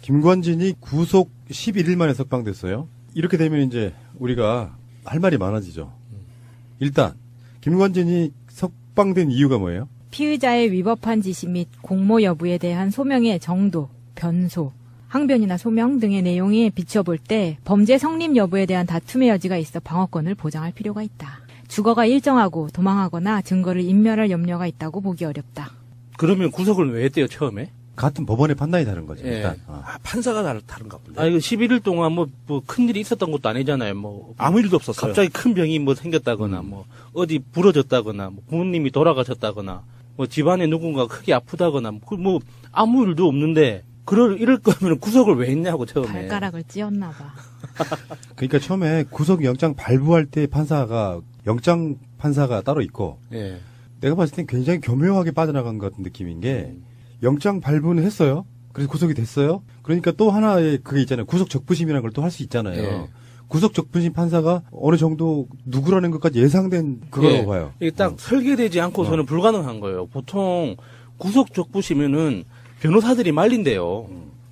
김관진이 구속 11일 만에 석방됐어요. 이렇게 되면 이제 우리가 할 말이 많아지죠. 일단 김관진이 석방된 이유가 뭐예요? 피의자의 위법한 지시 및 공모 여부에 대한 소명의 정도, 변소, 항변이나 소명 등의 내용에 비춰볼 때 범죄 성립 여부에 대한 다툼의 여지가 있어 방어권을 보장할 필요가 있다. 주거가 일정하고 도망하거나 증거를 인멸할 염려가 있다고 보기 어렵다. 그러면 구속을 왜 했대요, 처음에? 같은 법원의 판단이 다른 거죠. 예. 일단. 판사가 다른가 본데. 이거 11일 동안 뭐 큰일이 있었던 것도 아니잖아요. 뭐 아무 일도 없었어요. 갑자기 큰 병이 뭐 생겼다거나 뭐 어디 부러졌다거나 뭐 부모님이 돌아가셨다거나 뭐 집안에 누군가 크게 아프다거나 뭐 아무 일도 없는데 이럴 거면 구속을 왜 했냐고 처음에. 발가락을 찧었나 봐. 그러니까 처음에 구속영장 발부할 때 영장 판사가 따로 있고 예. 내가 봤을 땐 굉장히 교묘하게 빠져나간 것 같은 느낌인 게 영장 발부는 했어요. 그래서 구속이 됐어요. 그러니까 또 하나의 그게 있잖아요. 구속 적부심이라는 걸 또 할 수 있잖아요. 예. 구속 적부심 판사가 어느 정도 누구라는 것까지 예상된 그거라고 예. 봐요. 이게 딱 설계되지 않고서는 불가능한 거예요. 보통 구속 적부심에는 변호사들이 말린대요.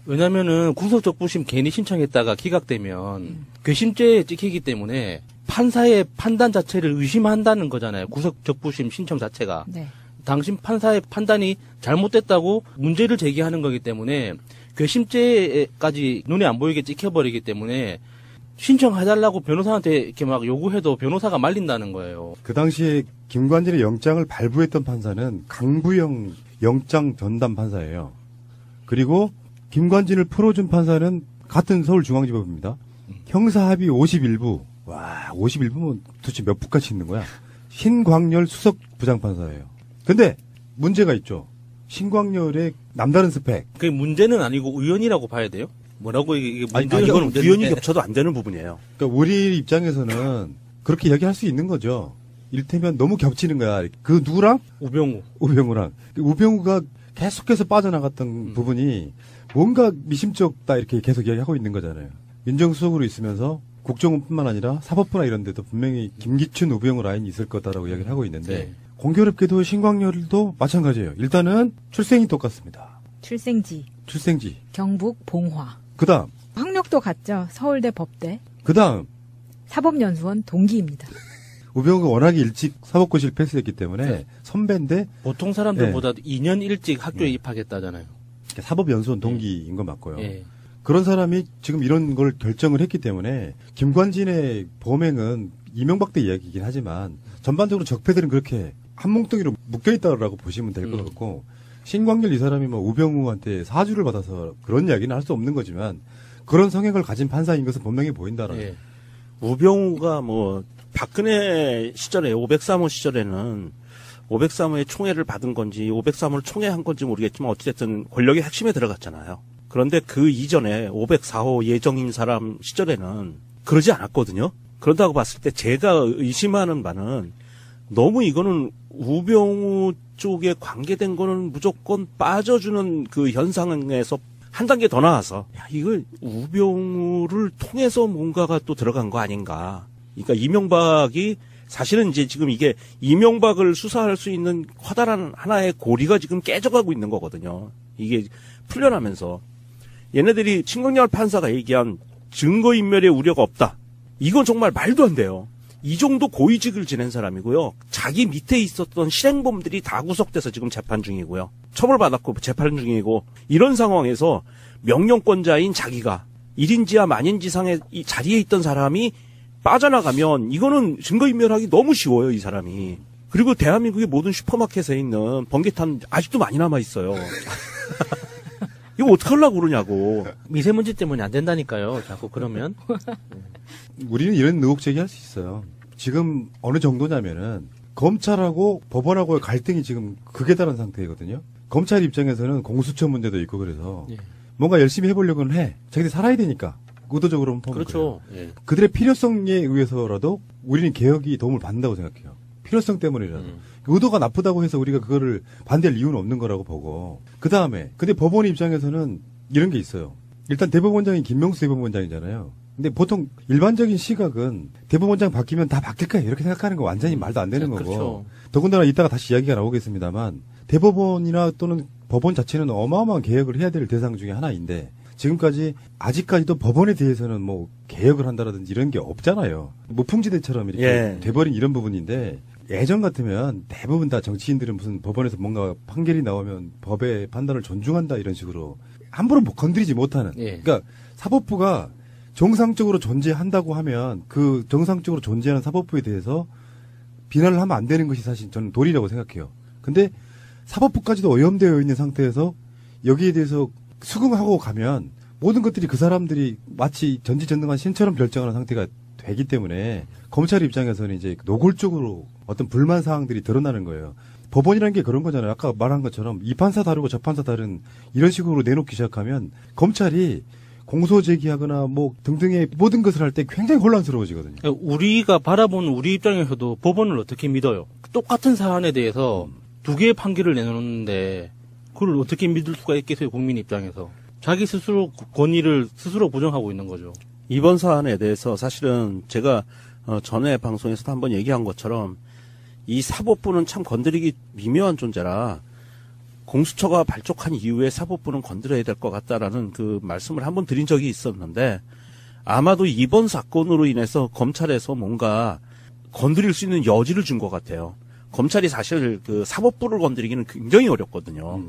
왜냐면은 구속 적부심 괜히 신청했다가 기각되면 괘씸죄에 찍히기 때문에 판사의 판단 자체를 의심한다는 거잖아요. 구속 적부심 신청 자체가. 네. 당신 판사의 판단이 잘못됐다고 문제를 제기하는 거기 때문에 괘씸죄까지 눈에 안 보이게 찍혀버리기 때문에 신청해달라고 변호사한테 이렇게 막 요구해도 변호사가 말린다는 거예요. 그 당시에 김관진의 영장을 발부했던 판사는 강부영 영장 전담 판사예요. 그리고 김관진을 풀어준 판사는 같은 서울중앙지법입니다. 형사합의 51부. 와, 51부면 도대체 몇 부까지 있는 거야? 신광열 수석 부장판사예요. 근데 문제가 있죠. 신광열의 남다른 스펙. 그게 문제는 아니고 우연이라고 봐야 돼요? 뭐라고 이게 문제는 이건 문제인데. 우연히 겹쳐도 안 되는 부분이에요. 그러니까 우리 입장에서는 그렇게 이야기할 수 있는 거죠. 이를테면 너무 겹치는 거야. 그 누구랑? 우병우랑. 우병우가 계속해서 빠져나갔던 부분이 뭔가 미심쩍다 이렇게 계속 이야기하고 있는 거잖아요. 민정수석으로 있으면서 국정원뿐만 아니라 사법부나 이런 데도 분명히 김기춘, 우병우 라인이 있을 거다라고 이야기를 하고 있는데 네. 공교롭게도 신광열도 마찬가지예요. 일단은 출생이 똑같습니다. 출생지. 경북 봉화. 그다음. 학력도 같죠. 서울대 법대. 그다음. 사법연수원 동기입니다. 우병우가 워낙에 일찍 사법고시를 패스했기 때문에 네. 선배인데 보통 사람들보다 2년 일찍 학교에 입학했다잖아요. 사법연수원 동기인 거 맞고요. 예. 그런 사람이 지금 이런 걸 결정을 했기 때문에 김관진의 범행은 이명박 때 이야기이긴 하지만 전반적으로 적폐들은 그렇게 한 뭉텅이로 묶여있다라고 보시면 될 것 같고 신광열 이 사람이 뭐 우병우한테 사주를 받아서 그런 이야기는 할 수 없는 거지만 그런 성향을 가진 판사인 것은 분명히 보인다라는. 예. 우병우가 뭐 박근혜 시절에 503호 시절에는 503호의 총애를 받은 건지 503호를 총애한 건지 모르겠지만 어찌됐든 권력의 핵심에 들어갔잖아요. 그런데 그 이전에 504호 예정인 사람 시절에는 그러지 않았거든요. 그런다고 봤을 때 제가 의심하는 바는 너무 이거는 우병우 쪽에 관계된 거는 무조건 빠져주는 그 현상에서 한 단계 더 나아서 야, 이거 우병우를 통해서 뭔가가 또 들어간 거 아닌가. 그러니까 이명박이 사실은 이제 지금 이게 이명박을 수사할 수 있는 커다란 하나의 고리가 지금 깨져가고 있는 거거든요. 이게 풀려나면서 얘네들이 신광열 판사가 얘기한 증거인멸의 우려가 없다. 이건 정말 말도 안 돼요. 이 정도 고위직을 지낸 사람이고요. 자기 밑에 있었던 실행범들이 다 구속돼서 지금 재판 중이고요. 처벌받았고 재판 중이고 이런 상황에서 명령권자인 자기가 1인지하 만인지상의 이 자리에 있던 사람이 빠져나가면 이거는 증거인멸하기 너무 쉬워요. 이 사람이. 그리고 대한민국의 모든 슈퍼마켓에 있는 번개탄 아직도 많이 남아있어요. 이거 어떡하려고 그러냐고. 미세먼지 때문에 안 된다니까요. 자꾸 그러면. 우리는 이런 의혹 제기할 수 있어요. 지금 어느 정도냐면은 검찰하고 법원하고의 갈등이 지금 극에 달한 상태거든요. 검찰 입장에서는 공수처 문제도 있고 그래서 예. 뭔가 열심히 해보려고는 해. 자기들 살아야 되니까. 의도적으로는 보면 그렇죠. 그래요. 그들의 필요성에 의해서라도 우리는 개혁이 도움을 받는다고 생각해요. 필요성 때문이라도. 의도가 나쁘다고 해서 우리가 그거를 반대할 이유는 없는 거라고 보고. 그 다음에 근데 법원 입장에서는 이런 게 있어요. 일단 대법원장이 김명수 대법원장이잖아요. 근데 보통 일반적인 시각은 대법원장 바뀌면 다 바뀔 거야 이렇게 생각하는 거 완전히 말도 안 되는 거고. 그렇죠. 더군다나 이따가 다시 이야기가 나오겠습니다만 대법원이나 또는 법원 자체는 어마어마한 개혁을 해야 될 대상 중에 하나인데 지금까지 아직까지도 법원에 대해서는 뭐 개혁을 한다라든지 이런 게 없잖아요. 뭐 풍지대처럼 이렇게 예. 돼버린 이런 부분인데 예전 같으면 대부분 다 정치인들은 무슨 법원에서 뭔가 판결이 나오면 법의 판단을 존중한다 이런 식으로 함부로 뭐 건드리지 못하는. 예. 그러니까 사법부가 정상적으로 존재한다고 하면 그 정상적으로 존재하는 사법부에 대해서 비난을 하면 안 되는 것이 사실 저는 도리라고 생각해요. 근데 사법부까지도 오염되어 있는 상태에서 여기에 대해서 수긍하고 가면 모든 것들이 그 사람들이 마치 전지전능한 신처럼 결정하는 상태가 되기 때문에 검찰 입장에서는 이제 노골적으로 어떤 불만 사항들이 드러나는 거예요. 법원이라는 게 그런 거잖아요. 아까 말한 것처럼 이 판사 다르고 저 판사 다른 이런 식으로 내놓기 시작하면 검찰이 공소 제기하거나 뭐 등등의 모든 것을 할 때 굉장히 혼란스러워지거든요. 우리가 바라보는 우리 입장에서도 법원을 어떻게 믿어요? 똑같은 사안에 대해서 두 개의 판결을 내놓는데 그걸 어떻게 믿을 수가 있겠어요? 국민 입장에서. 자기 스스로 권위를 스스로 부정하고 있는 거죠. 이번 사안에 대해서 사실은 제가 전에 방송에서도 한번 얘기한 것처럼 이 사법부는 참 건드리기 미묘한 존재라 공수처가 발족한 이후에 사법부는 건드려야 될 것 같다라는 그 말씀을 한번 드린 적이 있었는데 아마도 이번 사건으로 인해서 검찰에서 뭔가 건드릴 수 있는 여지를 준 것 같아요. 검찰이 사실 그 사법부를 건드리기는 굉장히 어렵거든요.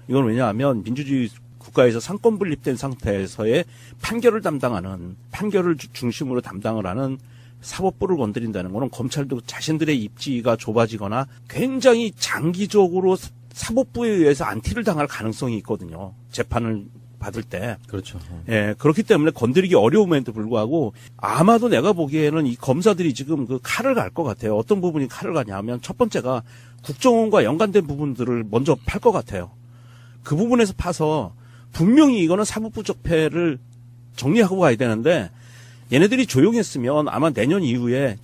이건 왜냐하면 민주주의 국가에서 상권 분립된 상태에서의 판결을 중심으로 담당을 하는 사법부를 건드린다는 거는 검찰도 자신들의 입지가 좁아지거나 굉장히 장기적으로 사법부에 의해서 안티를 당할 가능성이 있거든요. 재판을 받을 때. 그렇죠. 예, 그렇기 때문에 건드리기 어려움에도 불구하고 아마도 내가 보기에는 이 검사들이 지금 그 칼을 갈 것 같아요. 어떤 부분이 칼을 가냐 하면 첫 번째가 국정원과 연관된 부분들을 먼저 팔 것 같아요. 그 부분에서 파서 분명히 이거는 사법부 적폐를 정리하고 가야 되는데 얘네들이 조용했으면 아마 내년 이후에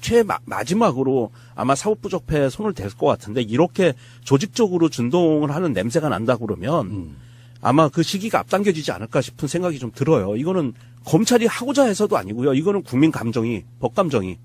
마지막으로 아마 사법부 적폐에 손을 댈 것 같은데 이렇게 조직적으로 준동을 하는 냄새가 난다 그러면 아마 그 시기가 앞당겨지지 않을까 싶은 생각이 좀 들어요. 이거는 검찰이 하고자 해서도 아니고요. 이거는 국민 감정이, 법 감정이,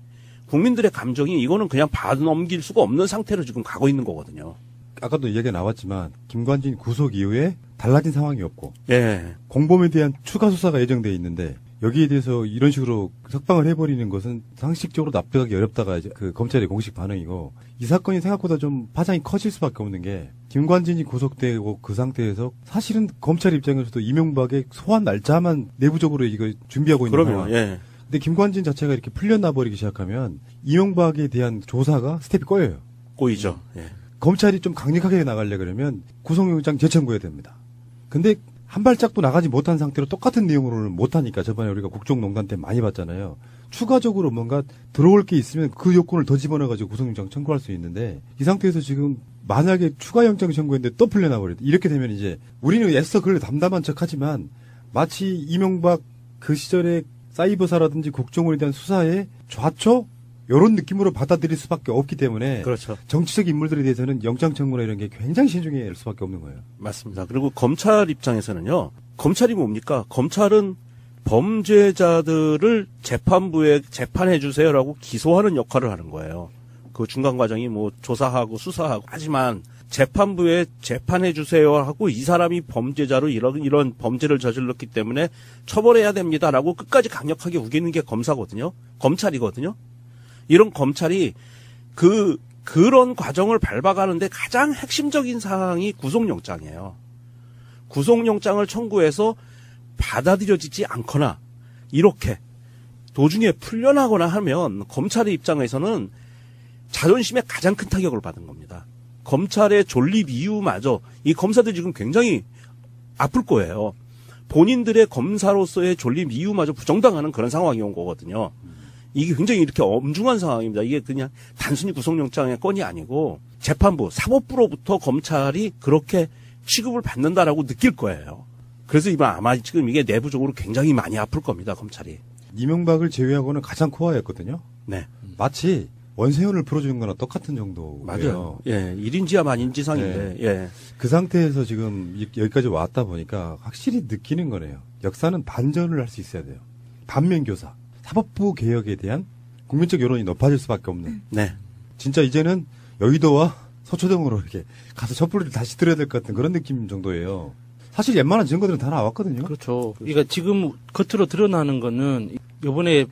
국민들의 감정이 이거는 그냥 봐넘길 수가 없는 상태로 지금 가고 있는 거거든요. 아까도 얘기가 나왔지만 김관진 구속 이후에 달라진 상황이 없고 예. 공범에 대한 추가 수사가 예정돼 있는데 여기에 대해서 이런 식으로 석방을 해버리는 것은 상식적으로 납득하기 어렵다가 이제 그 검찰의 공식 반응이고 이 사건이 생각보다 좀 파장이 커질 수밖에 없는 게 김관진이 구속되고 그 상태에서 사실은 검찰 입장에서도 이명박의 소환 날짜만 내부적으로 이거 준비하고 있는 그러면 상황. 예. 근데 김관진 자체가 이렇게 풀려나 버리기 시작하면 이명박에 대한 조사가 스텝이 꼬여요. 꼬이죠. 예. 검찰이 좀 강력하게 나가려 그러면 구속영장 재청구해야 됩니다. 근데 한 발짝도 나가지 못한 상태로 똑같은 내용으로는 못하니까 저번에 우리가 국정농단 때 많이 봤잖아요. 추가적으로 뭔가 들어올 게 있으면 그 요건을 더 집어넣어가지고 구속영장 청구할 수 있는데 이 상태에서 지금 만약에 추가영장 청구했는데 또 풀려나버렸다. 이렇게 되면 이제 우리는 애써 그걸 담담한 척하지만 마치 이명박 그 시절에 사이버사라든지 국정원에 대한 수사에 좌초 이런 느낌으로 받아들일 수밖에 없기 때문에 그렇죠. 정치적 인물들에 대해서는 영장 청구나 이런 게 굉장히 신중해야 할 수밖에 없는 거예요. 맞습니다. 그리고 검찰 입장에서는요. 검찰이 뭡니까? 검찰은 범죄자들을 재판부에 재판해 주세요라고 기소하는 역할을 하는 거예요. 그 중간 과정이 뭐 조사하고 수사하고 하지만 재판부에 재판해 주세요 하고 이 사람이 범죄자로 이런 범죄를 저질렀기 때문에 처벌해야 됩니다라고 끝까지 강력하게 우기는 게 검사거든요. 검찰이거든요. 이런 검찰이 그런 과정을 밟아가는데 가장 핵심적인 사항이 구속영장이에요. 구속영장을 청구해서 받아들여지지 않거나 이렇게 도중에 풀려나거나 하면 검찰의 입장에서는 자존심에 가장 큰 타격을 받은 겁니다. 검찰의 존립 이유마저 이 검사들 지금 굉장히 아플 거예요. 본인들의 검사로서의 존립 이유마저 부정당하는 그런 상황이 온 거거든요. 이게 굉장히 이렇게 엄중한 상황입니다. 이게 그냥 단순히 구속영장의 건이 아니고 재판부, 사법부로부터 검찰이 그렇게 취급을 받는다라고 느낄 거예요. 그래서 이번 아마 지금 이게 내부적으로 굉장히 많이 아플 겁니다, 검찰이. 이명박을 제외하고는 가장 코어였거든요. 네. 마치 원세훈을 풀어주는 거나 똑같은 정도예요. 맞아요. 예, 1인지와 만인지상인데, 네. 예. 그 상태에서 지금 여기까지 왔다 보니까 확실히 느끼는 거네요. 역사는 반전을 할 수 있어야 돼요. 반면교사. 사법부 개혁에 대한 국민적 여론이 높아질 수밖에 없는. 네. 진짜 이제는 여의도와 서초동으로 이렇게 가서 촛불을 다시 들어야 될 것 같은 그런 느낌 정도예요. 사실 웬만한 증거들은 다 나왔거든요. 그렇죠. 그러니까 지금 겉으로 드러나는 거는 이번에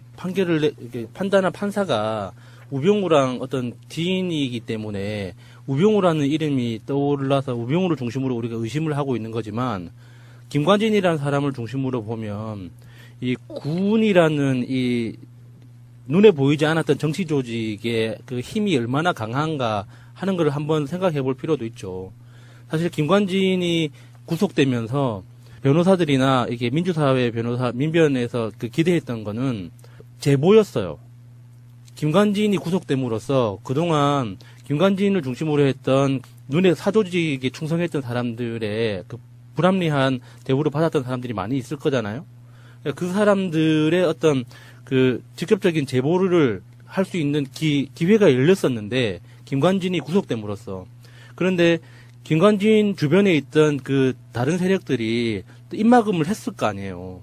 판단한 판사가 우병우랑 어떤 지인이기 때문에 우병우라는 이름이 떠올라서 우병우를 중심으로 우리가 의심을 하고 있는 거지만 김관진이라는 사람을 중심으로 보면 이 군이라는 이 눈에 보이지 않았던 정치 조직의 그 힘이 얼마나 강한가 하는 걸 한번 생각해 볼 필요도 있죠. 사실 김관진이 구속되면서 변호사들이나 이게 민주사회 민변에서 그 기대했던 거는 제보였어요. 김관진이 구속됨으로써 그동안 김관진을 중심으로 했던 눈에 사조직에 충성했던 사람들의 그 불합리한 대우를 받았던 사람들이 많이 있을 거잖아요. 그 사람들의 어떤 그 직접적인 제보를 할 수 있는 기회가 열렸었는데 김관진이 구속됨으로써 그런데 김관진 주변에 있던 그 다른 세력들이 또 입막음을 했을 거 아니에요.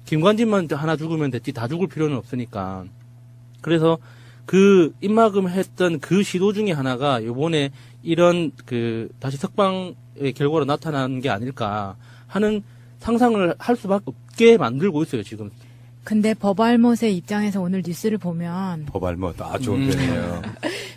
김관진만 하나 죽으면 됐지 다 죽을 필요는 없으니까. 그래서 그 입막음 했던 그 시도 중에 하나가 요번에 이런 그 다시 석방의 결과로 나타나는 게 아닐까 하는 상상을 할 수밖에 없게 만들고 있어요, 지금. 근데 법알못의 입장에서 오늘 뉴스를 보면 법알못 좋은 편이에요.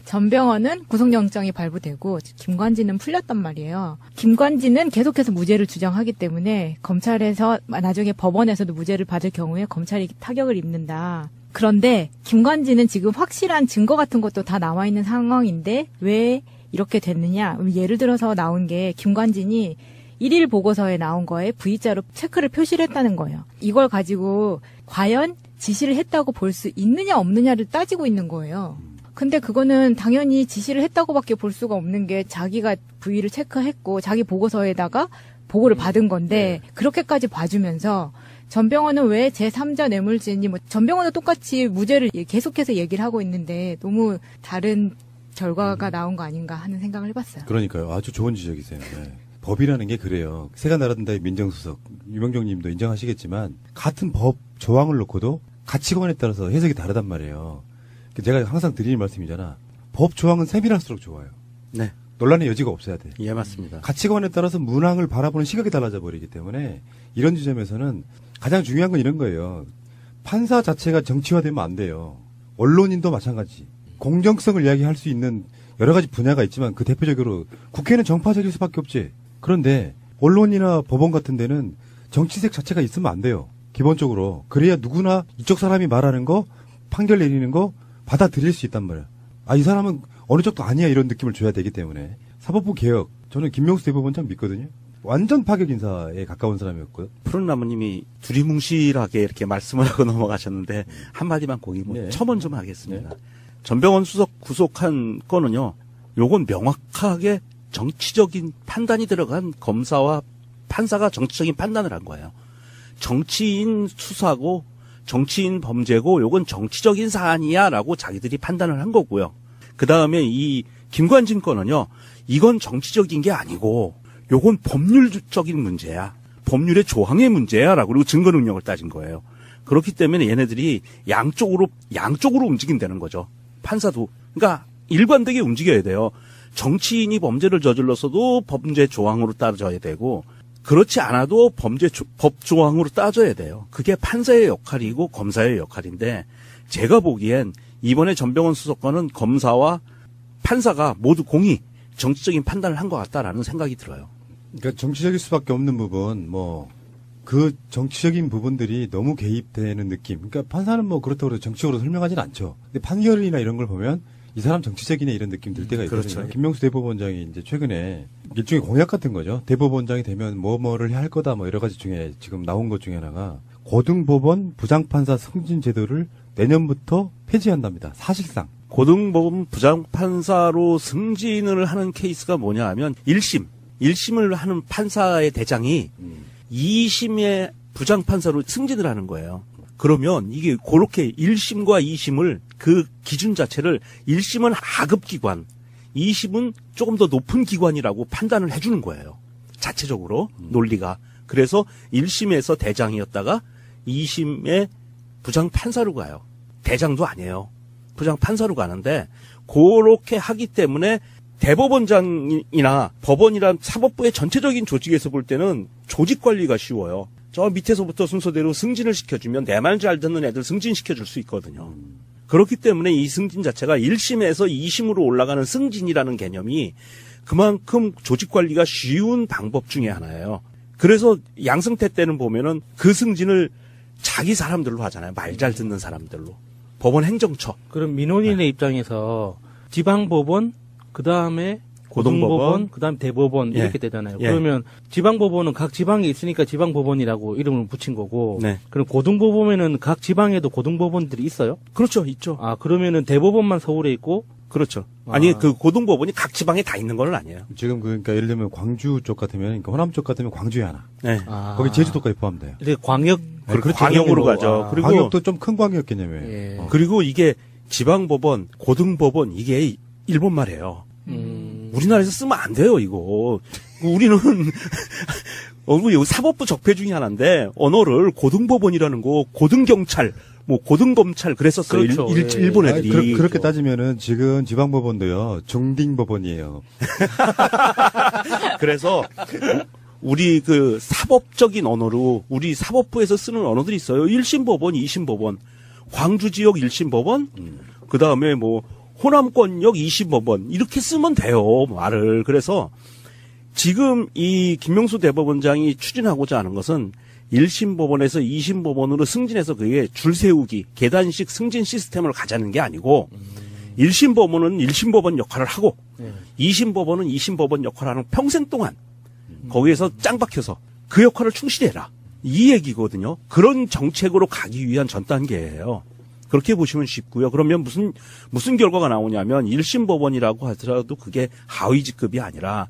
전병헌은 구속영장이 발부되고 김관진은 풀렸단 말이에요. 김관진은 계속해서 무죄를 주장하기 때문에 검찰에서 나중에 법원에서도 무죄를 받을 경우에 검찰이 타격을 입는다. 그런데 김관진은 지금 확실한 증거 같은 것도 다 나와 있는 상황인데 왜 이렇게 됐느냐? 예를 들어서 나온 게 김관진이 1일 보고서에 나온 거에 V자로 체크를 표시를 했다는 거예요. 이걸 가지고 과연 지시를 했다고 볼 수 있느냐 없느냐를 따지고 있는 거예요. 근데 그거는 당연히 지시를 했다고밖에 볼 수가 없는 게 자기가 V를 체크했고 자기 보고서에다가 보고를 받은 건데 그렇게까지 봐주면서 전병헌은 왜 제3자 뇌물죄니 전병헌은 똑같이 무죄를 계속해서 얘기를 하고 있는데 너무 다른 결과가 나온 거 아닌가 하는 생각을 해봤어요. 그러니까요. 아주 좋은 지적이세요. 네. 법이라는 게 그래요. 새가 날아든다의 민정수석 유명정 님도 인정하시겠지만 같은 법 조항을 놓고도 가치관에 따라서 해석이 다르단 말이에요. 제가 항상 드리는 말씀이잖아. 법 조항은 세밀할수록 좋아요. 네. 논란의 여지가 없어야 돼. 예, 맞습니다. 가치관에 따라서 문항을 바라보는 시각이 달라져 버리기 때문에 이런 지점에서는 가장 중요한 건 이런 거예요. 판사 자체가 정치화되면 안 돼요. 언론인도 마찬가지. 공정성을 이야기할 수 있는 여러 가지 분야가 있지만 그 대표적으로 국회는 정파적일 수밖에 없지. 그런데 언론이나 법원 같은 데는 정치색 자체가 있으면 안 돼요. 기본적으로. 그래야 누구나 이쪽 사람이 말하는 거, 판결 내리는 거 받아들일 수 있단 말이야. 이 사람은 어느 쪽도 아니야 이런 느낌을 줘야 되기 때문에. 사법부 개혁. 저는 김명수 대법원장 믿거든요. 완전 파격 인사에 가까운 사람이었고요. 푸른 나무님이 두리뭉실하게 이렇게 말씀을 하고 넘어가셨는데 한마디만 공익 첨언 좀 하겠습니다. 전병헌 수석 구속한 건은요. 요건 명확하게 정치적인 판단이 들어간 검사와 판사가 정치적인 판단을 한 거예요. 정치인 수사고 정치인 범죄고 요건 정치적인 사안이야라고 자기들이 판단을 한 거고요. 그다음에 이 김관진 건은요. 이건 정치적인 게 아니고 요건 법률적인 문제야. 법률의 조항의 문제야라고 그리고 증거 능력을 따진 거예요. 그렇기 때문에 얘네들이 양쪽으로 움직인다는 거죠. 판사도. 그러니까 일관되게 움직여야 돼요. 정치인이 범죄를 저질렀어도 범죄 조항으로 따져야 되고 그렇지 않아도 법 조항으로 따져야 돼요. 그게 판사의 역할이고 검사의 역할인데 제가 보기엔 이번에 전병헌 수석관은 검사와 판사가 모두 공히 정치적인 판단을 한 것 같다라는 생각이 들어요. 그러니까 정치적일 수밖에 없는 부분, 그 정치적인 부분들이 너무 개입되는 느낌. 그러니까 판사는 그렇다고 해서 정치적으로 설명하진 않죠. 근데 판결이나 이런 걸 보면 이 사람 정치적이네 이런 느낌 들 때가 있거든요. 그렇죠. 김명수 대법원장이 이제 최근에 일종의 공약 같은 거죠. 대법원장이 되면 뭐를 할 거다 여러 가지 중에 지금 나온 것 중에 하나가 고등법원 부장판사 승진 제도를 내년부터 폐지한답니다. 사실상. 고등법원 부장판사로 승진을 하는 케이스가 뭐냐 하면 1심을 하는 판사의 대장이 2심의 부장판사로 승진을 하는 거예요. 그러면 이게 그렇게 1심과 2심을 그 기준 자체를 1심은 하급 기관, 2심은 조금 더 높은 기관이라고 판단을 해주는 거예요. 자체적으로 논리가. 그래서 1심에서 대장이었다가 2심의 부장판사로 가요. 대장도 아니에요. 부장판사로 가는데 그렇게 하기 때문에 대법원장이나 법원이란 사법부의 전체적인 조직에서 볼 때는 조직 관리가 쉬워요. 저 밑에서부터 순서대로 승진을 시켜주면 내 말 잘 듣는 애들 승진시켜줄 수 있거든요. 그렇기 때문에 이 승진 자체가 1심에서 2심으로 올라가는 승진이라는 개념이 그만큼 조직 관리가 쉬운 방법 중에 하나예요. 그래서 양승태 때는 보면은 그 승진을 자기 사람들로 하잖아요. 말 잘 듣는 사람들로. 법원 행정처. 그럼 민원인의 입장에서 지방법원, 그 다음에 고등법원, 그 다음에 대법원 예. 이렇게 되잖아요. 예. 그러면 지방법원은 각 지방에 있으니까 지방법원이라고 이름을 붙인 거고, 네. 그럼 고등법원에는 각 지방에도 고등법원들이 있어요? 그렇죠. 있죠. 아, 그러면은 대법원만 서울에 있고, 그렇죠. 아. 아니 그 고등법원이 각 지방에 다 있는 건 아니에요. 지금 그러니까 예를 들면 광주 쪽 같으면, 그러니까 호남 쪽 같으면 광주에 하나. 네. 아. 거기 제주도까지 포함돼요. 이제 광역, 그렇죠. 광역으로 가죠. 아. 그리고 광역도 좀 큰 광역 개념이에요. 예. 그리고 이게 지방법원, 고등법원 이게 일본 말이에요. 우리나라에서 쓰면 안 돼요, 이거. 우리는 우리 사법부 적폐 중에 하나인데 언어를 고등법원이라는 거, 고등경찰, 뭐 고등검찰 그랬었어요. 그렇죠. 일본 아니, 애들이. 그렇게 따지면은 지금 지방법원도요 중딩법원이에요. 그래서 우리 그 사법적인 언어로 우리 사법부에서 쓰는 언어들이 있어요. 1심 법원, 2심 법원, 광주 지역 1심 법원, 그 다음에 뭐 호남권역 2심 법원 이렇게 쓰면 돼요 말을. 그래서 지금 이 김명수 대법원장이 추진하고자 하는 것은 1심 법원에서 2심 법원으로 승진해서 그게 줄 세우기, 계단식 승진 시스템을 가자는 게 아니고 1심 법원은 1심 법원 역할을 하고 2심 법원은 2심 법원 역할을 하는 평생 동안 거기에서 짱 박혀서 그 역할을 충실히 해라. 이 얘기거든요. 그런 정책으로 가기 위한 전 단계예요. 그렇게 보시면 쉽고요. 그러면 무슨 결과가 나오냐면 1심 법원이라고 하더라도 그게 하위 직급이 아니라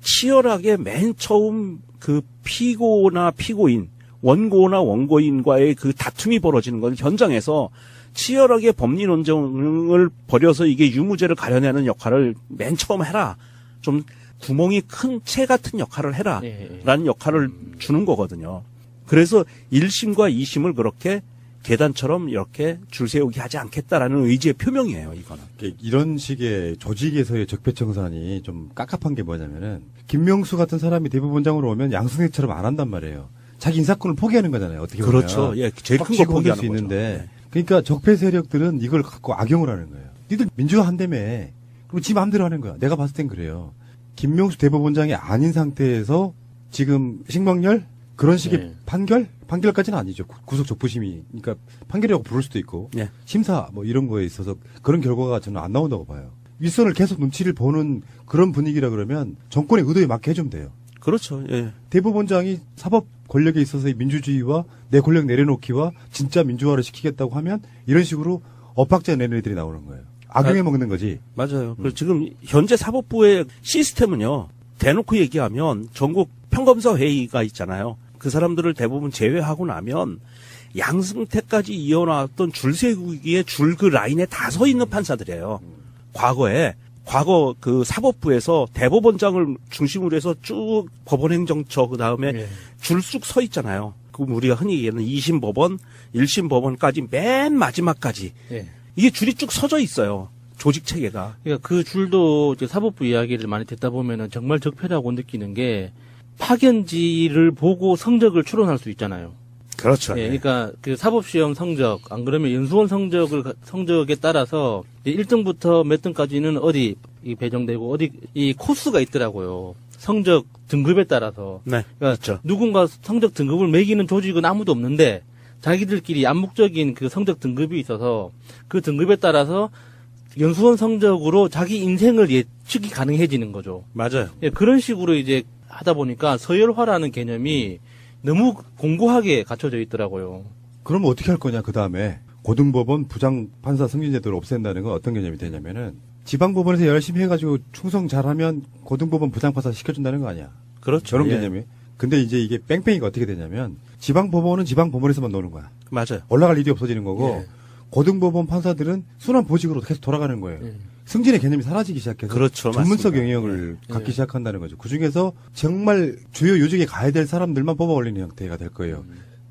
치열하게 맨 처음 그 피고나 피고인, 원고나 원고인과의 그 다툼이 벌어지는 건 현장에서 치열하게 법리 논쟁을 벌여서 이게 유무죄를 가려내는 역할을 맨 처음 해라. 좀 구멍이 큰 채 같은 역할을 해라. 라는 역할을 주는 거거든요. 그래서 1심과 2심을 그렇게 계단처럼 이렇게 줄 세우기 하지 않겠다라는 의지의 표명이에요, 이거는. 이런 식의 조직에서의 적폐청산이 좀 깝깝한 게 뭐냐면은 김명수 같은 사람이 대법원장으로 오면 양승태처럼 안 한단 말이에요. 자기 인사권을 포기하는 거잖아요. 어떻게 보면. 그렇죠. 예, 제일 큰 거 포기할 포기하는 수 거죠. 있는데 네. 그러니까 적폐 세력들은 이걸 갖고 악용을 하는 거예요. 니들 민주화 한다며. 그리고 지 마음대로 하는 거야. 내가 봤을 땐 그래요. 김명수 대법원장이 아닌 상태에서 지금 신광열 그런 식의 판결까지는 아니죠. 구속 적부심이. 그러니까 판결이라고 부를 수도 있고. 예. 심사 뭐 이런 거에 있어서 그런 결과가 저는 안 나온다고 봐요. 윗선을 계속 눈치를 보는 그런 분위기라 그러면 정권의 의도에 맞게 해주면 돼요. 그렇죠. 예. 대법원장이 사법 권력에 있어서의 민주주의와 내 권력 내려놓기와 진짜 민주화를 시키겠다고 하면 이런 식으로 엇박자 내는 애들이 나오는 거예요. 악용해 먹는 거지. 맞아요. 그리고 지금 현재 사법부의 시스템은요. 대놓고 얘기하면 전국 평검사 회의가 있잖아요. 그 사람들을 대부분 제외하고 나면 양승태까지 이어나왔던 줄 세우기의 줄 그 라인에 다 서 있는 판사들이에요. 과거 그 사법부에서 대법원장을 중심으로 해서 쭉 법원행정처 그 다음에 줄 쭉 서 있잖아요. 그럼 우리가 흔히 얘기하는 2심 법원, 1심 법원까지 맨 마지막까지 이게 줄이 쭉 서져 있어요. 조직 체계가. 그러니까 그 줄도 이제 사법부 이야기를 많이 듣다 보면은 정말 적폐라고 느끼는 게 파견지를 보고 성적을 추론할 수 있잖아요. 그렇죠. 예, 그러니까 그 사법시험 성적, 안 그러면 연수원 성적에 따라서 1등부터 몇 등까지는 어디 배정되고 어디 이 코스가 있더라고요. 성적 등급에 따라서. 네. 그러니까 있죠. 누군가 성적 등급을 매기는 조직은 아무도 없는데 자기들끼리 암묵적인 그 성적 등급이 있어서 그 등급에 따라서 연수원 성적으로 자기 인생을 예측이 가능해지는 거죠. 맞아요. 예, 그런 식으로 이제 하다 보니까 서열화라는 개념이 너무 공고하게 갖춰져 있더라고요. 그럼 어떻게 할 거냐, 그 다음에. 고등법원 부장판사 승진제도를 없앤다는 건 어떤 개념이 되냐면은 지방법원에서 열심히 해가지고 충성 잘하면 고등법원 부장판사 시켜준다는 거 아니야. 그렇죠. 저런 예. 개념이. 근데 이제 이게 뺑뺑이가 어떻게 되냐면 지방법원은 지방법원에서만 노는 거야. 맞아요. 올라갈 일이 없어지는 거고 예. 고등법원 판사들은 순환 보직으로 계속 돌아가는 거예요. 승진의 개념이 사라지기 시작해서 그렇죠. 전문성 맞습니다. 영역을 갖기 시작한다는 거죠. 그중에서 정말 주요 요직에 가야 될 사람들만 뽑아 올리는 형태가 될 거예요.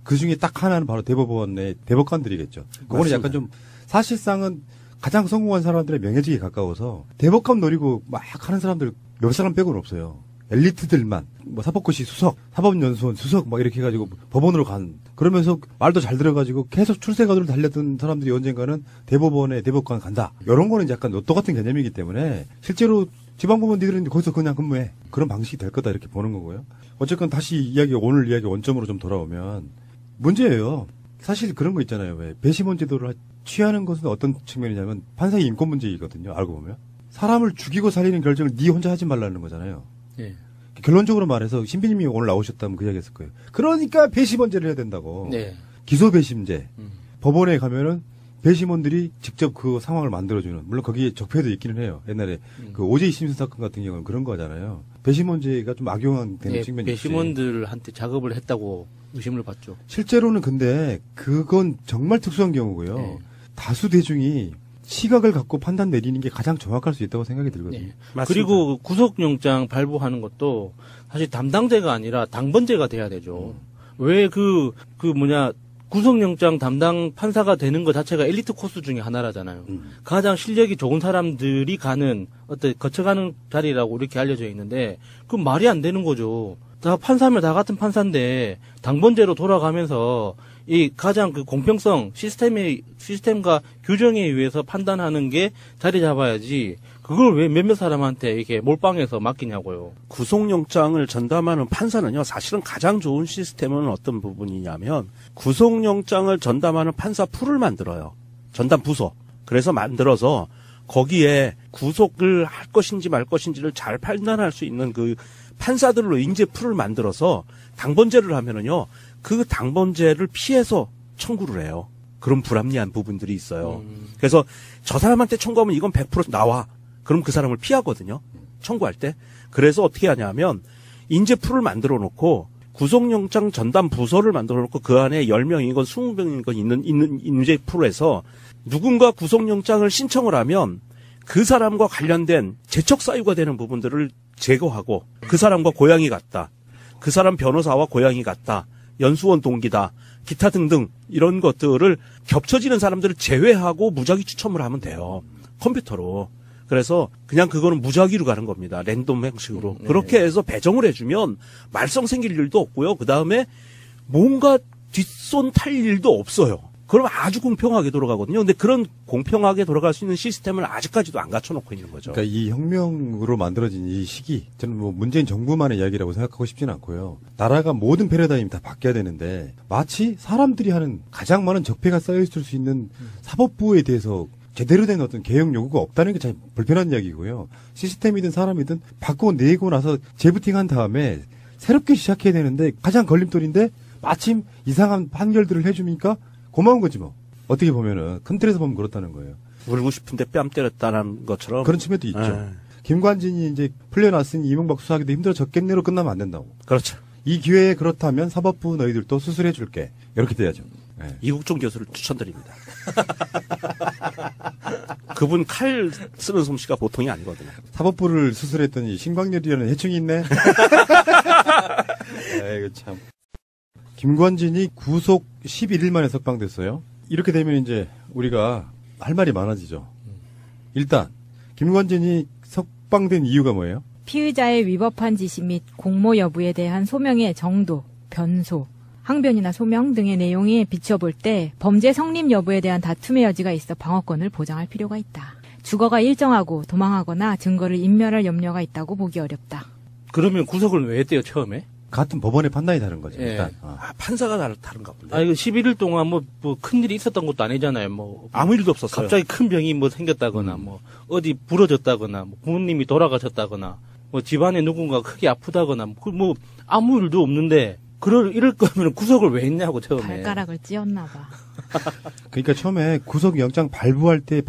그중에 딱 하나는 바로 대법원의 대법관들이겠죠. 그거는 맞습니다. 약간 좀 사실상은 가장 성공한 사람들의 명예직에 가까워서 대법관 노리고 막 하는 사람들 몇 사람 빼고는 없어요. 엘리트들만 뭐 사법고시 수석, 사법연수원 수석 막 이렇게 해가지고 법원으로 간 그러면서 말도 잘 들어가지고 계속 출세가도를 달렸던 사람들이 언젠가는 대법원에 대법관 간다. 이런 거는 이제 약간 로또 같은 개념이기 때문에 실제로 지방법원 니들은 거기서 그냥 근무해. 그런 방식이 될 거다 이렇게 보는 거고요. 어쨌건 다시 오늘 이야기 원점으로 좀 돌아오면 문제예요. 사실 그런 거 있잖아요. 왜 배심원 제도를 취하는 것은 어떤 측면이냐면 판사의 인권 문제이거든요. 알고 보면 사람을 죽이고 살리는 결정을 네 혼자 하지 말라는 거잖아요. 예. 결론적으로 말해서 신비님이 오늘 나오셨다면 그 이야기했을 거예요. 그러니까 배심원제를 해야 된다고. 네. 기소 배심제. 법원에 가면은 배심원들이 직접 그 상황을 만들어주는. 물론 거기에 적폐도 있기는 해요. 옛날에 그 오제이 심슨 사건 같은 경우는 그런 거잖아요. 배심원제가 좀 악용되는 예, 측면이 있지. 배심원들한테 작업을 했다고 의심을 받죠. 실제로는 근데 그건 정말 특수한 경우고요. 네. 다수 대중이 시각을 갖고 판단 내리는 게 가장 정확할 수 있다고 생각이 들거든요. 네. 맞습니다. 그리고 구속영장 발부하는 것도 사실 담당자가 아니라 당번제가 돼야 되죠. 왜 구속영장 담당 판사가 되는 것 자체가 엘리트 코스 중에 하나라잖아요. 가장 실력이 좋은 사람들이 가는 거쳐가는 자리라고 이렇게 알려져 있는데 그 말이 안 되는 거죠. 다 판사면 다 같은 판사인데 당번제로 돌아가면서 이 가장 그 공평성 시스템과 규정에 의해서 판단하는 게 자리 잡아야지 그걸 왜 몇몇 사람한테 이렇게 몰빵해서 맡기냐고요. 구속영장을 전담하는 판사는요, 사실은 가장 좋은 시스템은 어떤 부분이냐면, 구속영장을 전담하는 판사 풀을 만들어요. 전담 부서. 그래서 만들어서, 거기에 구속을 할 것인지 말 것인지를 잘 판단할 수 있는 그 판사들로 인재 풀을 만들어서, 당번제를 하면은요, 그 당번제를 피해서 청구를 해요. 그런 불합리한 부분들이 있어요. 그래서 저 사람한테 청구하면 이건 100% 나와. 그럼 그 사람을 피하거든요. 청구할 때. 그래서 어떻게 하냐면 인재풀을 만들어 놓고 구속영장 전담 부서를 만들어 놓고 그 안에 10명이건 20명이건 있는 인재풀을 해서 누군가 구속영장을 신청을 하면 그 사람과 관련된 재척 사유가 되는 부분들을 제거하고 그 사람과 고향이 같다. 그 사람 변호사와 고향이 같다. 연수원 동기다. 기타 등등 이런 것들을 겹쳐지는 사람들을 제외하고 무작위 추첨을 하면 돼요. 컴퓨터로. 그래서 그냥 그거는 무작위로 가는 겁니다. 랜덤 형식으로. 네. 그렇게 해서 배정을 해주면 말썽 생길 일도 없고요. 그 다음에 뭔가 뒷손 탈 일도 없어요. 그럼 아주 공평하게 돌아가거든요. 근데 그런 공평하게 돌아갈 수 있는 시스템을 아직까지도 안 갖춰놓고 있는 거죠. 그러니까 이 혁명으로 만들어진 이 시기, 저는 뭐 문재인 정부만의 이야기라고 생각하고 싶지는 않고요. 나라가 모든 패러다임이 다 바뀌어야 되는데 마치 사람들이 하는 가장 많은 적폐가 쌓여있을 수 있는 사법부에 대해서 제대로 된 어떤 개혁 요구가 없다는 게 참 불편한 이야기고요. 시스템이든 사람이든 바꿔내고 나서 재부팅한 다음에 새롭게 시작해야 되는데 가장 걸림돌인데 마침 이상한 판결들을 해주니까 고마운 거지 뭐. 어떻게 보면은 큰 틀에서 보면 그렇다는 거예요. 울고 싶은데 뺨 때렸다는 것처럼. 그런 측면도 있죠. 네. 김관진이 이제 풀려났으니 이명박 수사하기도 힘들어졌겠네로 끝나면 안 된다고. 그렇죠. 이 기회에 그렇다면 사법부 너희들도 수술해줄게. 이렇게 돼야죠. 네. 이국종 교수를 추천드립니다. 그분 칼 쓰는 솜씨가 보통이 아니거든요. 사법부를 수술했더니 신광렬이라는 해충이 있네. 아이고 참. 김관진이 구속 11일 만에 석방됐어요. 이렇게 되면 이제 우리가 할 말이 많아지죠. 일단 김관진이 석방된 이유가 뭐예요? 피의자의 위법한 지시 및 공모 여부에 대한 소명의 정도, 변소, 항변이나 소명 등의 내용에 비춰볼 때 범죄 성립 여부에 대한 다툼의 여지가 있어 방어권을 보장할 필요가 있다. 주거가 일정하고 도망하거나 증거를 인멸할 염려가 있다고 보기 어렵다. 그러면 구속을 왜 했대요, 처음에? 같은 법원의 판단이 다른 거죠. 예. 일단. 아, 판사가 다른가 본데. 아, 이거 11일 동안 뭐 큰일이 있었던 것도 아니잖아요. 뭐. 아무 일도 없었어요. 갑자기 큰 병이 뭐 생겼다거나, 뭐, 어디 부러졌다거나, 뭐 부모님이 돌아가셨다거나, 뭐 집안에 누군가 크게 아프다거나, 뭐, 아무 일도 없는데, 이럴 거면 구속을 왜 했냐고, 처음에. 발가락을 찧었나 봐. 그러니까 처음에 구속영장 발부할 때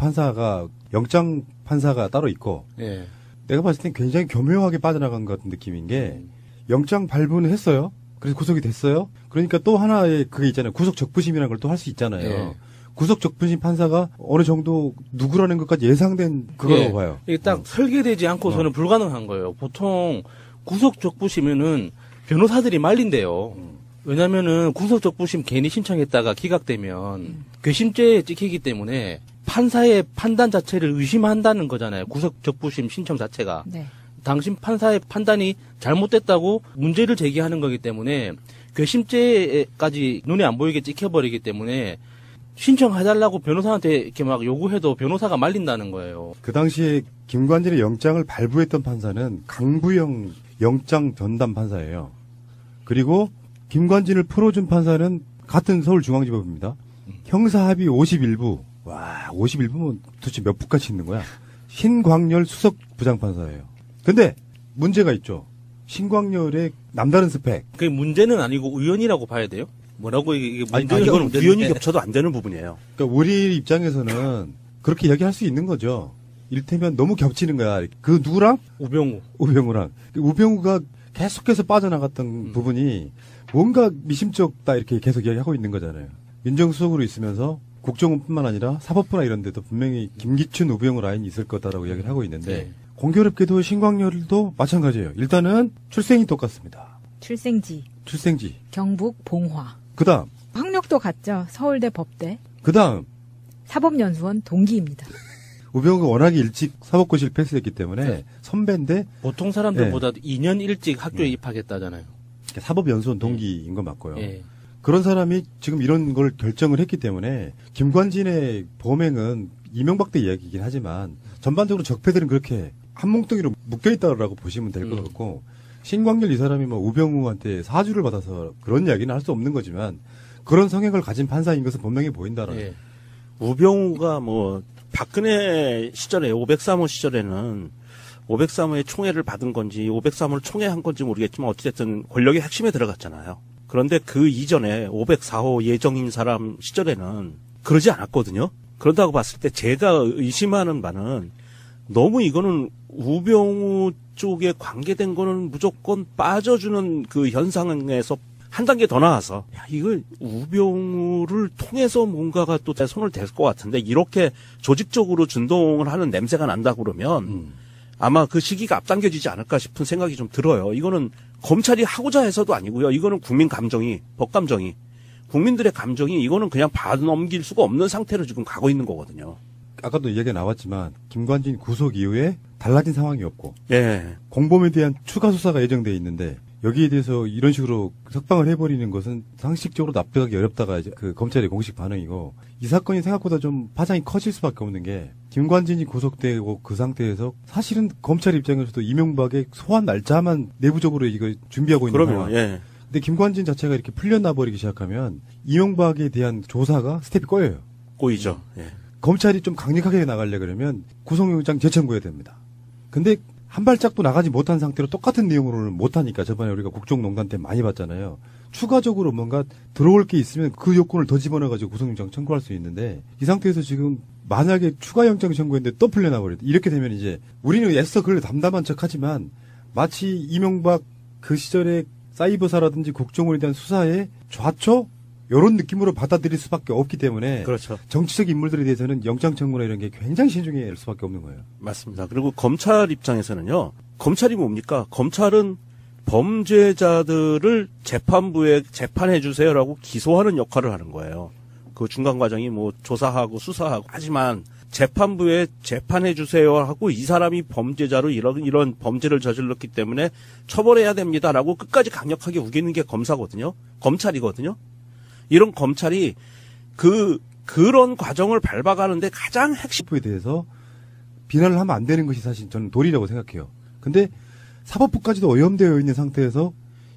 영장 판사가 따로 있고, 예. 내가 봤을 땐 굉장히 교묘하게 빠져나간 것 같은 느낌인 게, 영장 발부는 했어요. 그래서 구속이 됐어요. 그러니까 또 하나의 그게 있잖아요. 구속 적부심이라는 걸 또 할 수 있잖아요. 예. 구속 적부심 판사가 어느 정도 누구라는 것까지 예상된 그거라고 예. 봐요. 이게 딱 설계되지 않고서는 불가능한 거예요. 보통 구속 적부심에는 변호사들이 말린대요. 왜냐면은 구속 적부심 괜히 신청했다가 기각되면 괘씸죄에 찍히기 때문에 판사의 판단 자체를 의심한다는 거잖아요. 구속 적부심 신청 자체가. 네. 당신 판사의 판단이 잘못됐다고 문제를 제기하는 거기 때문에 괘씸죄까지 눈에 안 보이게 찍혀버리기 때문에 신청해달라고 변호사한테 이렇게 막 요구해도 변호사가 말린다는 거예요. 그 당시에 김관진의 영장을 발부했던 판사는 강부영 영장 전담 판사예요. 그리고 김관진을 풀어준 판사는 같은 서울중앙지법입니다. 형사합의 51부. 와, 51부면 도대체 몇 부까지 있는 거야? 신광열 수석 부장판사예요. 근데 문제가 있죠. 신광열의 남다른 스펙. 그게 문제는 아니고 우연이라고 봐야 돼요? 뭐라고 이게 아니, 문제는 이건 문제인데. 우연히 겹쳐도 안 되는 부분이에요. 그러니까 우리 입장에서는 그렇게 얘기할 수 있는 거죠. 이를테면 너무 겹치는 거야. 그 누구랑? 우병우. 우병우랑. 우병우가 계속해서 빠져나갔던 부분이 뭔가 미심쩍다 이렇게 계속 이야기하고 있는 거잖아요. 민정수석으로 있으면서 국정원뿐만 아니라 사법부나 이런 데도 분명히 김기춘, 우병우 라인이 있을 거다라고 이야기를 하고 있는데 네. 공교롭게도 신광열도 마찬가지예요. 일단은 출생이 똑같습니다. 출생지 출생지. 경북 봉화. 그다음 학력도 같죠. 서울대 법대. 그다음 사법연수원 동기입니다. 우병우가 워낙에 일찍 사법고시를 패스했기 때문에 네. 선배인데 보통 사람들보다 2년 일찍 학교에 입학했다잖아요. 사법연수원 동기인 거 맞고요. 예. 그런 사람이 지금 이런 걸 결정을 했기 때문에 김관진의 범행은 이명박 때 이야기이긴 하지만 전반적으로 적폐들은 그렇게 한 뭉텅이로 묶여있다라고 보시면 될 것 같고 신광열 이 사람이 뭐 우병우한테 사주를 받아서 그런 이야기는 할 수 없는 거지만 그런 성향을 가진 판사인 것은 분명히 보인다라는. 예. 우병우가 뭐 박근혜 시절에 503호 시절에는 503호의 총애를 받은 건지 503호를 총애한 건지 모르겠지만 어찌됐든 권력의 핵심에 들어갔잖아요. 그런데 그 이전에 504호 예정인 사람 시절에는 그러지 않았거든요. 그런다고 봤을 때 제가 의심하는 바는 너무 이거는 우병우 쪽에 관계된 거는 무조건 빠져주는 그 현상에서 한 단계 더 나아서 야, 이걸 우병우를 통해서 뭔가가 또 제 손을 댈 것 같은데 이렇게 조직적으로 준동을 하는 냄새가 난다 그러면 아마 그 시기가 앞당겨지지 않을까 싶은 생각이 좀 들어요. 이거는 검찰이 하고자 해서도 아니고요. 이거는 국민 감정이, 법 감정이, 국민들의 감정이 이거는 그냥 봐넘길 수가 없는 상태로 지금 가고 있는 거거든요. 아까도 얘기가 나왔지만 김관진 구속 이후에 달라진 상황이 없고 예. 공범에 대한 추가 수사가 예정돼 있는데 여기에 대해서 이런 식으로 석방을 해버리는 것은 상식적으로 납득하기 어렵다가 이제 그 검찰의 공식 반응이고 이 사건이 생각보다 좀 파장이 커질 수밖에 없는 게 김관진이 구속되고 그 상태에서 사실은 검찰 입장에서도 이명박의 소환 날짜만 내부적으로 이거 준비하고 있는 그러면 상황. 예. 근데 김관진 자체가 이렇게 풀려나버리기 시작하면 이명박에 대한 조사가 스텝이 꼬여요. 꼬이죠. 예. 검찰이 좀 강력하게 나가려 그러면 구속영장 재청구해야 됩니다. 근데 한 발짝도 나가지 못한 상태로 똑같은 내용으로는 못하니까 저번에 우리가 국정농단 때 많이 봤잖아요. 추가적으로 뭔가 들어올 게 있으면 그 요건을 더 집어넣어가지고 구속영장 청구할 수 있는데 이 상태에서 지금 만약에 추가영장 청구했는데 또 풀려나버렸다. 이렇게 되면 이제 우리는 애써 그걸 담담한 척하지만 마치 이명박 그 시절에 사이버사라든지 국정원에 대한 수사에 좌초 이런 느낌으로 받아들일 수밖에 없기 때문에 그렇죠. 정치적 인물들에 대해서는 영장 청구나 이런 게 굉장히 신중해야 할 수밖에 없는 거예요. 맞습니다. 그리고 검찰 입장에서는요. 검찰이 뭡니까? 검찰은 범죄자들을 재판부에 재판해 주세요라고 기소하는 역할을 하는 거예요. 그 중간 과정이 뭐 조사하고 수사하고 하지만 재판부에 재판해 주세요 하고 이 사람이 범죄자로 이런 범죄를 저질렀기 때문에 처벌해야 됩니다라고 끝까지 강력하게 우기는 게 검사거든요. 검찰이거든요. 이런 검찰이 그런 과정을 밟아가는데 가장 핵심. 사법부에 대해서 비난을 하면 안 되는 것이 사실 저는 도리라고 생각해요. 근데 사법부까지도 오염되어 있는 상태에서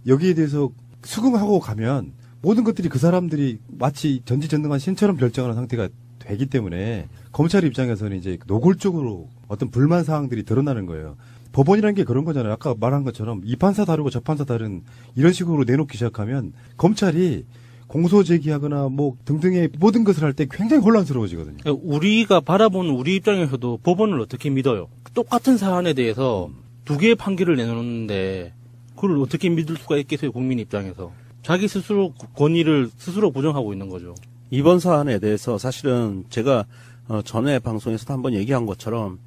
여기에 대해서 수긍하고 가면 모든 것들이 그 사람들이 마치 전지전능한 신처럼 결정하는 상태가 되기 때문에 검찰 입장에서는 이제 노골적으로 어떤 불만 사항들이 드러나는 거예요. 법원이라는 게 그런 거잖아요. 아까 말한 것처럼 이 판사 다르고 저 판사 다른 이런 식으로 내놓기 시작하면 검찰이 공소 제기하거나 뭐 등등의 모든 것을 할 때 굉장히 혼란스러워지거든요. 우리가 바라보는 우리 입장에서도 법원을 어떻게 믿어요? 똑같은 사안에 대해서 두 개의 판결을 내놓는데 그걸 어떻게 믿을 수가 있겠어요? 국민 입장에서. 자기 스스로 권위를 스스로 부정하고 있는 거죠. 이번 사안에 대해서 사실은 제가 전에 방송에서도 한번 얘기한 것처럼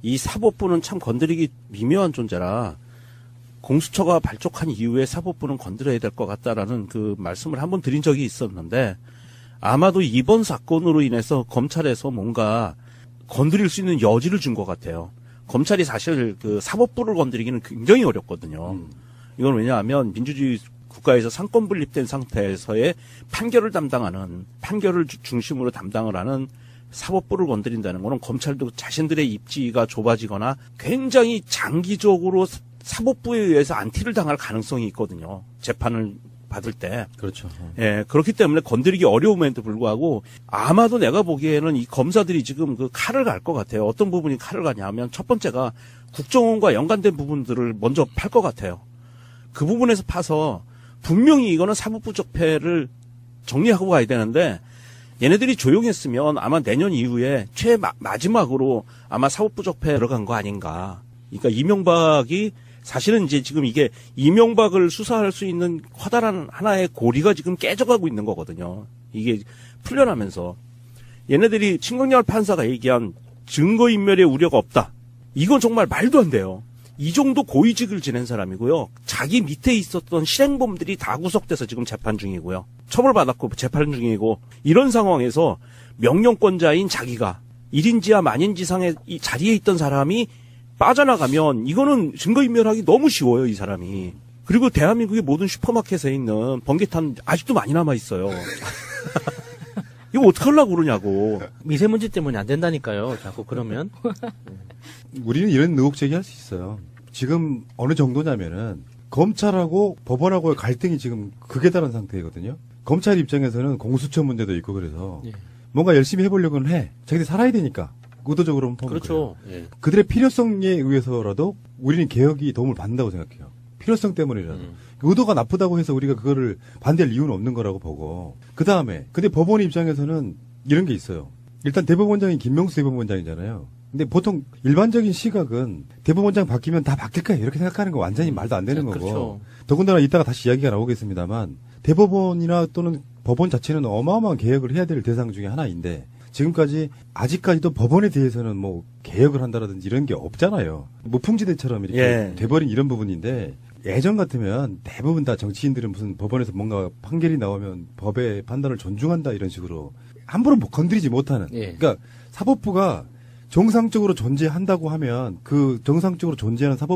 이 사법부는 참 건드리기 미묘한 존재라 공수처가 발족한 이후에 사법부는 건드려야 될 것 같다라는 그 말씀을 한번 드린 적이 있었는데 아마도 이번 사건으로 인해서 검찰에서 뭔가 건드릴 수 있는 여지를 준 것 같아요. 검찰이 사실 그 사법부를 건드리기는 굉장히 어렵거든요. 이건 왜냐하면 민주주의 국가에서 상권 분립된 상태에서의 판결을 중심으로 담당을 하는 사법부를 건드린다는 거는 검찰도 자신들의 입지가 좁아지거나 굉장히 장기적으로 사법부에 의해서 안티를 당할 가능성이 있거든요. 재판을 받을 때. 그렇죠. 예, 그렇기 때문에 건드리기 어려움에도 불구하고 아마도 내가 보기에는 이 검사들이 지금 그 칼을 갈 것 같아요. 어떤 부분이 칼을 가냐 하면 첫 번째가 국정원과 연관된 부분들을 먼저 팔 것 같아요. 그 부분에서 파서 분명히 이거는 사법부 적폐를 정리하고 가야 되는데 얘네들이 조용했으면 아마 내년 이후에 마지막으로 아마 사법부 적폐에 들어간 거 아닌가. 그러니까 이명박이 사실은 이제 지금 이게 이명박을 수사할 수 있는 커다란 하나의 고리가 지금 깨져가고 있는 거거든요. 이게 풀려나면서 얘네들이 신경열 판사가 얘기한 증거인멸의 우려가 없다. 이건 정말 말도 안 돼요. 이 정도 고위직을 지낸 사람이고요. 자기 밑에 있었던 실행범들이 다 구속돼서 지금 재판 중이고요. 처벌받았고 재판 중이고 이런 상황에서 명령권자인 자기가 1인지하 만인지상의 이 자리에 있던 사람이 빠져나가면 이거는 증거인멸하기 너무 쉬워요, 이 사람이. 그리고 대한민국의 모든 슈퍼마켓에 있는 번개탄 아직도 많이 남아있어요. 이거 어떡하려고 그러냐고. 미세먼지 때문에 안 된다니까요. 자꾸 그러면. 우리는 이런 의혹 제기할 수 있어요. 지금 어느 정도냐면은 검찰하고 법원하고의 갈등이 지금 극에 달한 상태거든요. 검찰 입장에서는 공수처 문제도 있고 그래서 예. 뭔가 열심히 해보려고는 해. 자기들 살아야 되니까. 의도적으로는 보면 그렇죠. 그래요. 예. 그들의 필요성에 의해서라도 우리는 개혁이 도움을 받는다고 생각해요. 필요성 때문이라도. 의도가 나쁘다고 해서 우리가 그거를 반대할 이유는 없는 거라고 보고. 그 다음에 근데 법원 입장에서는 이런 게 있어요. 일단 대법원장이 김명수 대법원장이잖아요. 근데 보통 일반적인 시각은 대법원장 바뀌면 다 바뀔 거야 이렇게 생각하는 거 완전히 말도 안 되는 거고. 그렇죠. 더군다나 이따가 다시 이야기가 나오겠습니다만 대법원이나 또는 법원 자체는 어마어마한 개혁을 해야 될 대상 중에 하나인데 지금까지 아직까지도 법원에 대해서는 뭐 개혁을 한다라든지 이런 게 없잖아요. 무풍지대처럼 이렇게 예. 돼버린 이런 부분인데 예전 같으면 대부분 다 정치인들은 무슨 법원에서 뭔가 판결이 나오면 법의 판단을 존중한다 이런 식으로 함부로 건드리지 못하는. 예. 그러니까 사법부가 정상적으로 존재한다고 하면 그 정상적으로 존재하는 사법